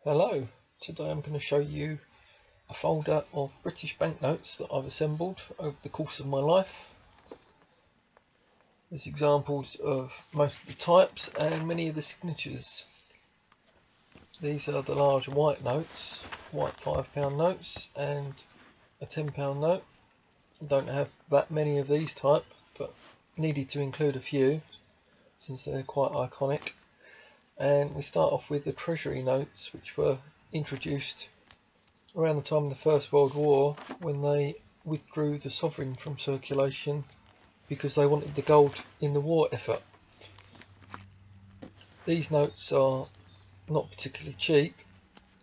Hello, today I'm going to show you a folder of British banknotes that I've assembled over the course of my life. There's examples of most of the types and many of the signatures. These are the large white notes, white £5 notes and a £10 note. I don't have that many of these type, but needed to include a few since they're quite iconic. And we start off with the Treasury Notes, which were introduced around the time of the First World War, when they withdrew the sovereign from circulation because they wanted the gold in the war effort. These notes are not particularly cheap,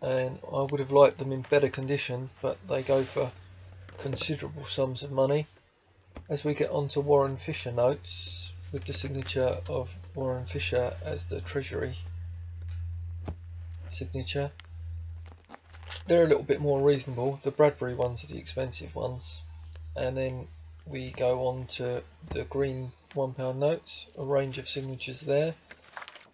and I would have liked them in better condition, but they go for considerable sums of money. As we get on to Warren Fisher notes, with the signature of Warren Fisher as the Treasury signature, they're a little bit more reasonable. The Bradbury ones are the expensive ones. And then we go on to the green £1 notes, a range of signatures there.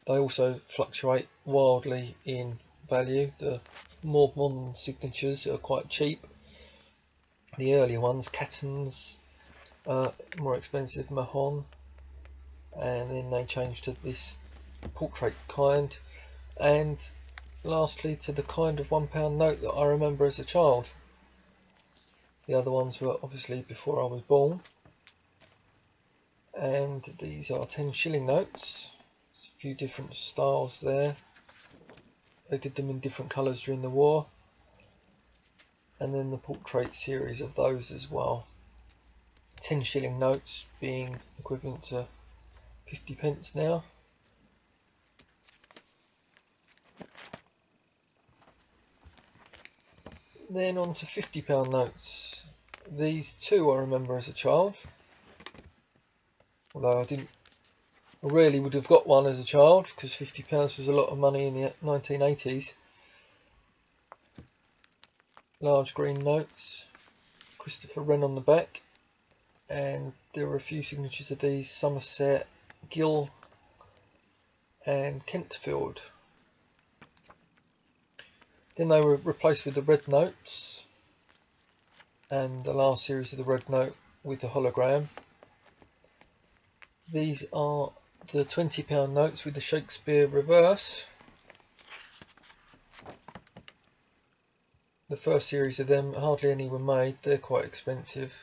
They also fluctuate wildly in value. The more modern signatures are quite cheap. The earlier ones, Catton's, more expensive, Mahon, and then they change to this portrait kind, and lastly to the kind of £1 note that I remember as a child. The other ones were obviously before I was born. And these are 10 shilling notes. There's a few different styles there. They did them in different colours during the war. And then the portrait series of those as well. 10 shilling notes being equivalent to 50 pence now. Then on to £50 notes. These two I remember as a child, although I rarely would have got one as a child because £50 was a lot of money in the 1980s. Large green notes, Christopher Wren on the back, and there were a few signatures of these: Somerset, Gill and Kentfield. Then they were replaced with the red notes, and the last series of the red note with the hologram. These are the £20 notes with the Shakespeare reverse. The first series of them, hardly any were made, they're quite expensive.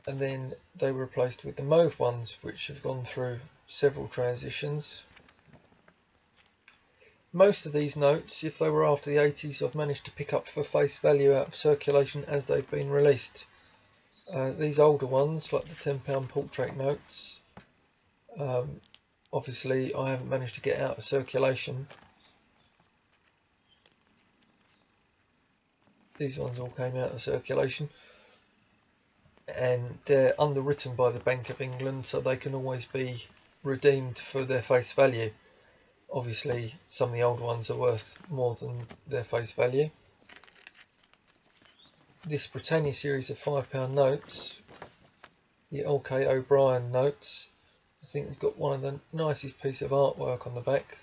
And then they were replaced with the mauve ones, which have gone through several transitions. Most of these notes, if they were after the 80s, I've managed to pick up for face value out of circulation as they've been released. These older ones, like the £10 portrait notes, obviously I haven't managed to get out of circulation. These ones all came out of circulation, and they're underwritten by the Bank of England, so they can always be redeemed for their face value. Obviously some of the older ones are worth more than their face value. This Britannia series of £5 notes, the L.K. O'Brien notes, I think they've got one of the nicest piece of artwork on the back.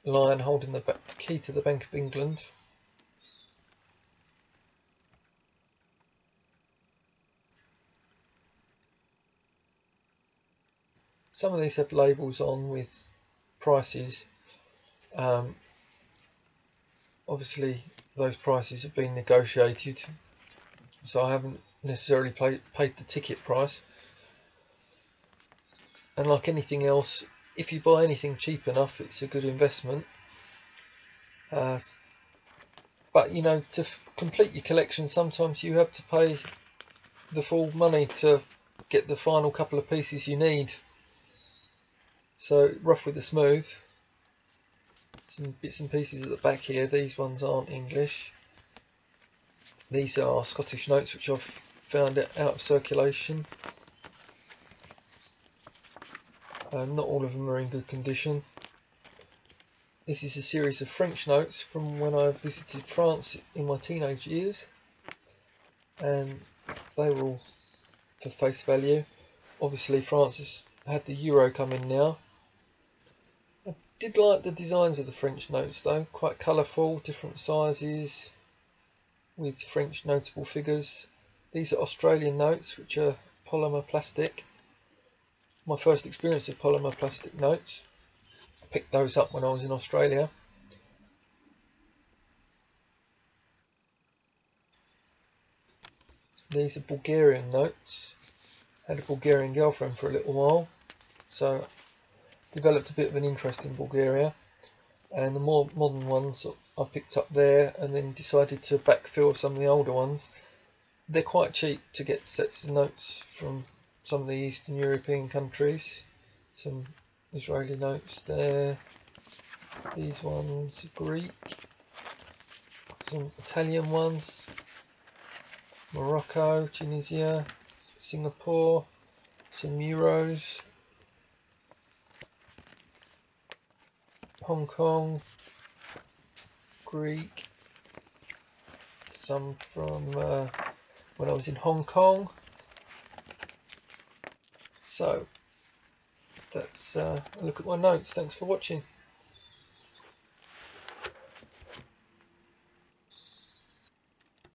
Lion holding the key to the Bank of England. Some of these have labels on with prices. Obviously those prices have been negotiated, so I haven't necessarily paid the ticket price. And like anything else, if you buy anything cheap enough, it's a good investment. But you know, to complete your collection, sometimes you have to pay the full money to get the final couple of pieces you need. So rough with the smooth. Some bits and pieces at the back here. These ones aren't English. These are Scottish notes, which I've found out of circulation. Not all of them are in good condition. This is a series of French notes from when I visited France in my teenage years, and they were all for face value. Obviously France has had the euro come in now. Did like the designs of the French notes though, quite colourful, different sizes, with French notable figures. These are Australian notes, which are polymer plastic. My first experience of polymer plastic notes. I picked those up when I was in Australia. These are Bulgarian notes. Had a Bulgarian girlfriend for a little while, so developed a bit of an interest in Bulgaria. And the more modern ones I picked up there, and then decided to backfill some of the older ones. They're quite cheap to get sets of notes from some of the Eastern European countries. Some Israeli notes there. These ones are Greek. Some Italian ones. Morocco, Tunisia, Singapore. Some euros. Hong Kong. Greek. Some from when I was in Hong Kong. So that's a look at my notes. Thanks for watching.